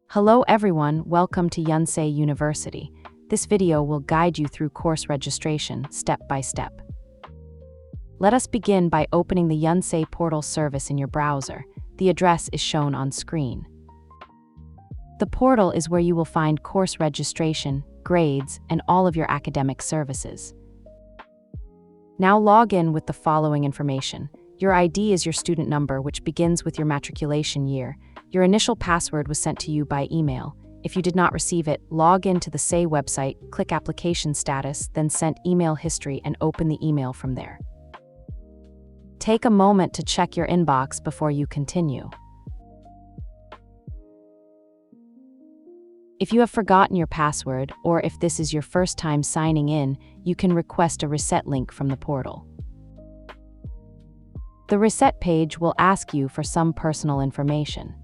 Hello everyone, welcome to Yonsei University. This video will guide you through course registration step by step. Let us begin by opening the Yonsei portal service in your browser. The address is shown on screen. The portal is where you will find course registration, grades, and all of your academic services. Now log in with the following information. Your ID is your student number, which begins with your matriculation year. Your initial password was sent to you by email. If you did not receive it, log in to the SAY website, click Application Status, then Sent Email History and open the email from there. Take a moment to check your inbox before you continue. If you have forgotten your password, or if this is your first time signing in, you can request a reset link from the portal. The reset page will ask you for some personal information.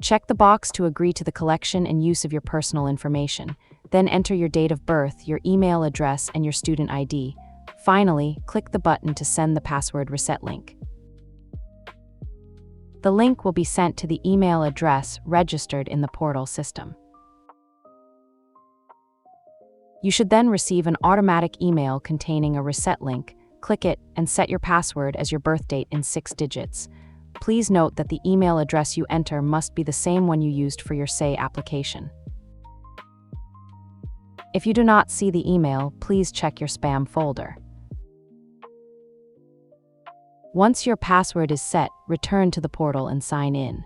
Check the box to agree to the collection and use of your personal information. Then enter your date of birth, your email address, and your student ID. Finally, click the button to send the password reset link. The link will be sent to the email address registered in the portal system. You should then receive an automatic email containing a reset link. Click it and set your password as your birth date in 6 digits. Please note that the email address you enter must be the same one you used for your SAY application. If you do not see the email, please check your spam folder. Once your password is set, return to the portal and sign in.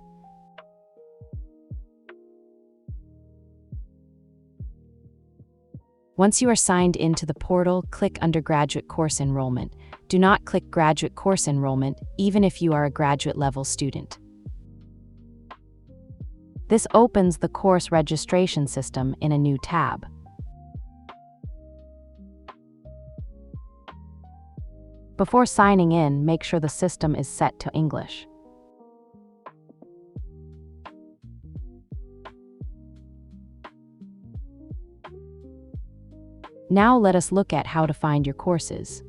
Once you are signed into the portal, click Undergraduate Course Enrollment. Do not click Graduate Course Enrollment, even if you are a graduate-level student. This opens the course registration system in a new tab. Before signing in, make sure the system is set to English. Now let us look at how to find your courses.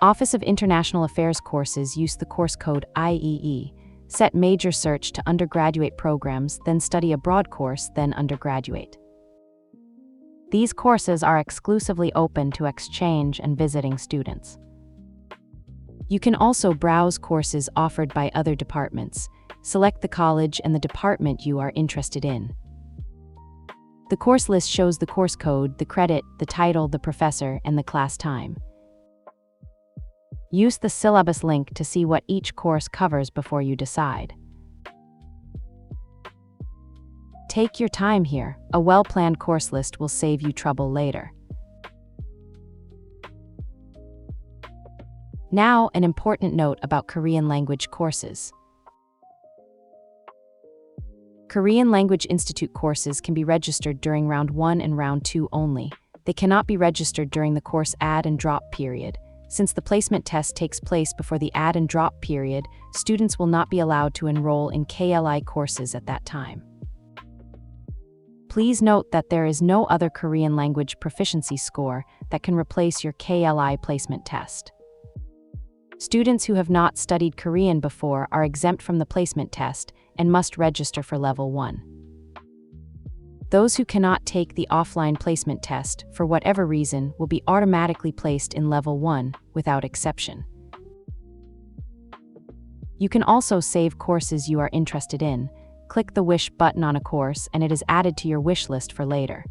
Office of International Affairs courses use the course code IEE. Set major search to undergraduate programs, then study abroad course, then undergraduate. These courses are exclusively open to exchange and visiting students. You can also browse courses offered by other departments. Select the college and the department you are interested in. The course list shows the course code, the credit, the title, the professor, and the class time. Use the syllabus link to see what each course covers before you decide. Take your time here. A well-planned course list will save you trouble later. Now, an important note about Korean language courses. Korean Language Institute courses can be registered during Round 1 and Round 2 only. They cannot be registered during the course add and drop period. Since the placement test takes place before the add and drop period, students will not be allowed to enroll in KLI courses at that time. Please note that there is no other Korean language proficiency score that can replace your KLI placement test. Students who have not studied Korean before are exempt from the placement test and must register for Level 1. Those who cannot take the offline placement test, for whatever reason, will be automatically placed in Level 1, without exception. You can also save courses you are interested in. Click the Wish button on a course and it is added to your wish list for later.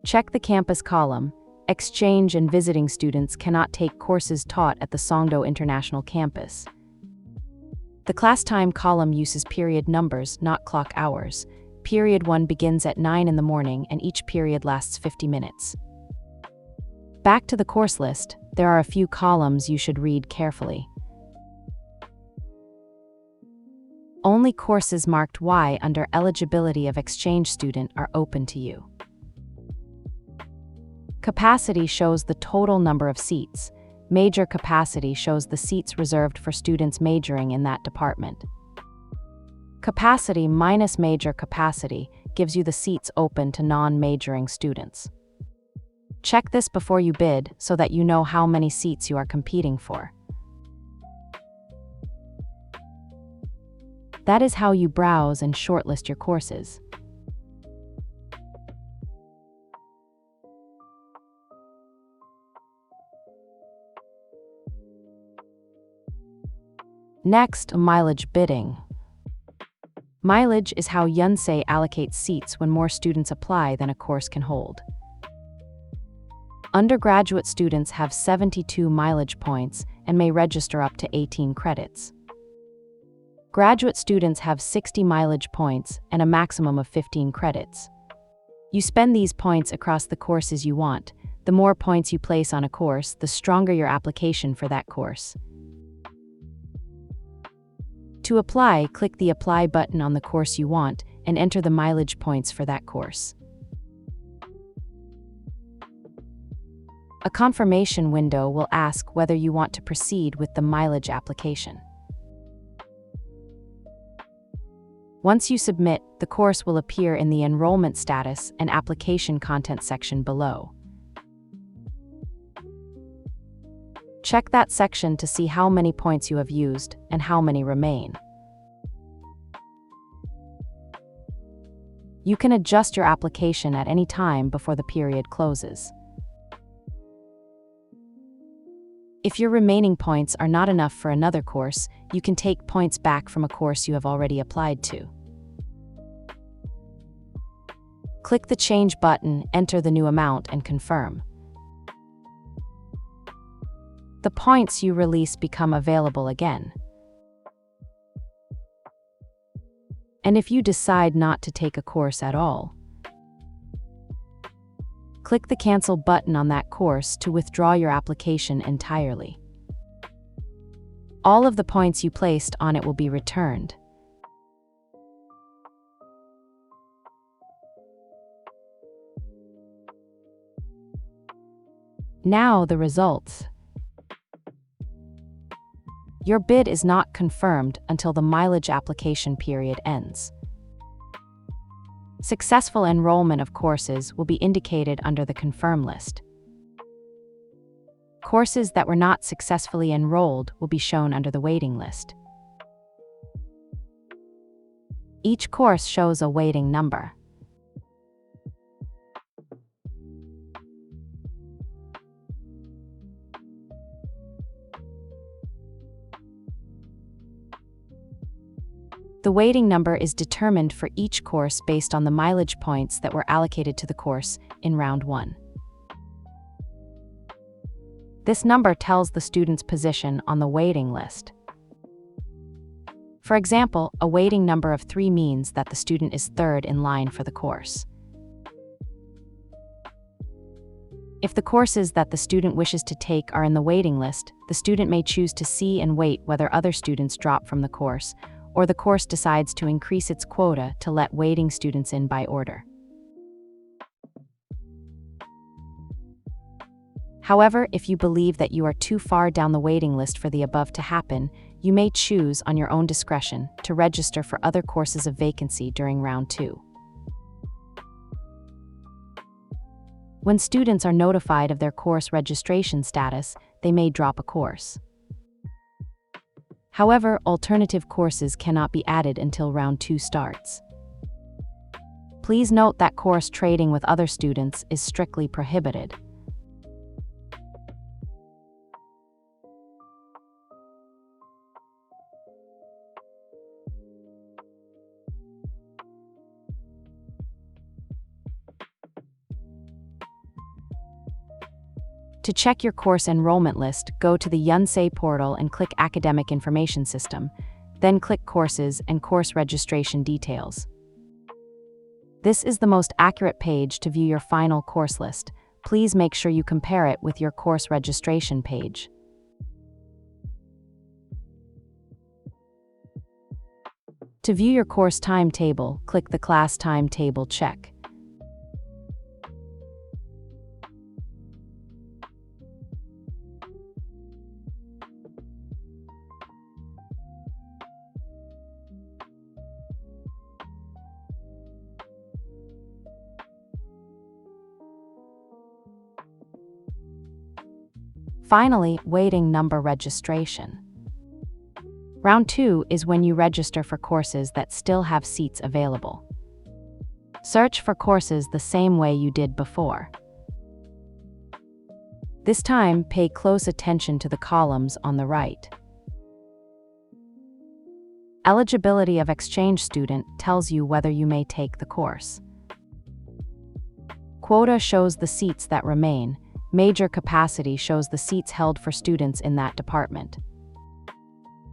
Check the campus column. Exchange and visiting students cannot take courses taught at the Songdo International Campus. The class time column uses period numbers, not clock hours. Period 1 begins at 9 in the morning and each period lasts 50 minutes. Back to the course list, there are a few columns you should read carefully. Only courses marked Y under eligibility of exchange student are open to you. Capacity shows the total number of seats. Major capacity shows the seats reserved for students majoring in that department. Capacity minus major capacity gives you the seats open to non-majoring students. Check this before you bid so that you know how many seats you are competing for. That is how you browse and shortlist your courses. Next, mileage bidding. Mileage is how Yonsei allocates seats when more students apply than a course can hold. Undergraduate students have 72 mileage points and may register up to 18 credits. Graduate students have 60 mileage points and a maximum of 15 credits. You spend these points across the courses you want. The more points you place on a course, the stronger your application for that course. To apply, click the Apply button on the course you want and enter the mileage points for that course. A confirmation window will ask whether you want to proceed with the mileage application. Once you submit, the course will appear in the enrollment status and application content section below. Check that section to see how many points you have used and how many remain. You can adjust your application at any time before the period closes. If your remaining points are not enough for another course, you can take points back from a course you have already applied to. Click the Change button, enter the new amount, and confirm. The points you release become available again. And if you decide not to take a course at all, click the Cancel button on that course to withdraw your application entirely. All of the points you placed on it will be returned. Now the results. Your bid is not confirmed until the mileage application period ends. Successful enrollment of courses will be indicated under the Confirm list. Courses that were not successfully enrolled will be shown under the Waiting list. Each course shows a waiting number. The waiting number is determined for each course based on the mileage points that were allocated to the course in round 1. This number tells the student's position on the waiting list. For example, a waiting number of 3 means that the student is third in line for the course. If the courses that the student wishes to take are in the waiting list, the student may choose to see and wait whether other students drop from the course, or the course decides to increase its quota to let waiting students in by order. However, if you believe that you are too far down the waiting list for the above to happen, you may choose on your own discretion to register for other courses of vacancy during round 2. When students are notified of their course registration status, they may drop a course. However, alternative courses cannot be added until round 2 starts. Please note that course trading with other students is strictly prohibited. To check your course enrollment list, go to the Yonsei portal and click Academic Information System, then click Courses and Course Registration Details. This is the most accurate page to view your final course list. Please make sure you compare it with your course registration page. To view your course timetable, click the Class Timetable check. Finally, waiting number registration. Round 2 is when you register for courses that still have seats available. Search for courses the same way you did before. This time, pay close attention to the columns on the right. Eligibility of exchange student tells you whether you may take the course. Quota shows the seats that remain. Major capacity shows the seats held for students in that department.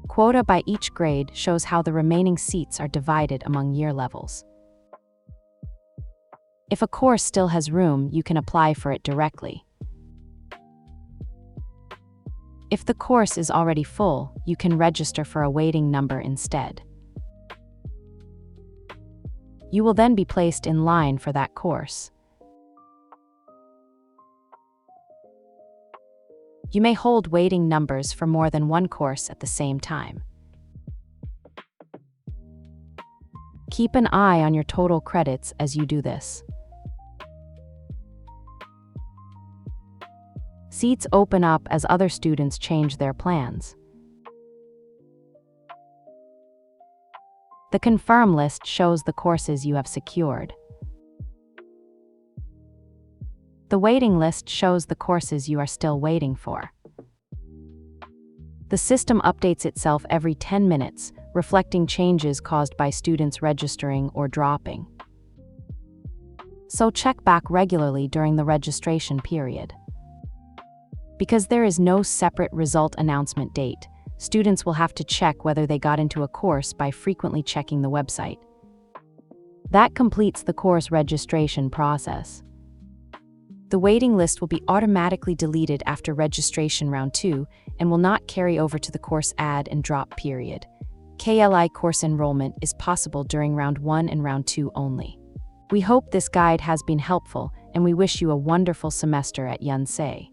Quota by each grade shows how the remaining seats are divided among year levels. If a course still has room, you can apply for it directly. If the course is already full, you can register for a waiting number instead. You will then be placed in line for that course. You may hold waiting numbers for more than one course at the same time. Keep an eye on your total credits as you do this. Seats open up as other students change their plans. The confirm list shows the courses you have secured. The waiting list shows the courses you are still waiting for. The system updates itself every 10 minutes, reflecting changes caused by students registering or dropping. So check back regularly during the registration period. Because there is no separate result announcement date, students will have to check whether they got into a course by frequently checking the website. That completes the course registration process. The waiting list will be automatically deleted after registration round 2 and will not carry over to the course add and drop period. KLI course enrollment is possible during round 1 and round 2 only. We hope this guide has been helpful, and we wish you a wonderful semester at Yonsei.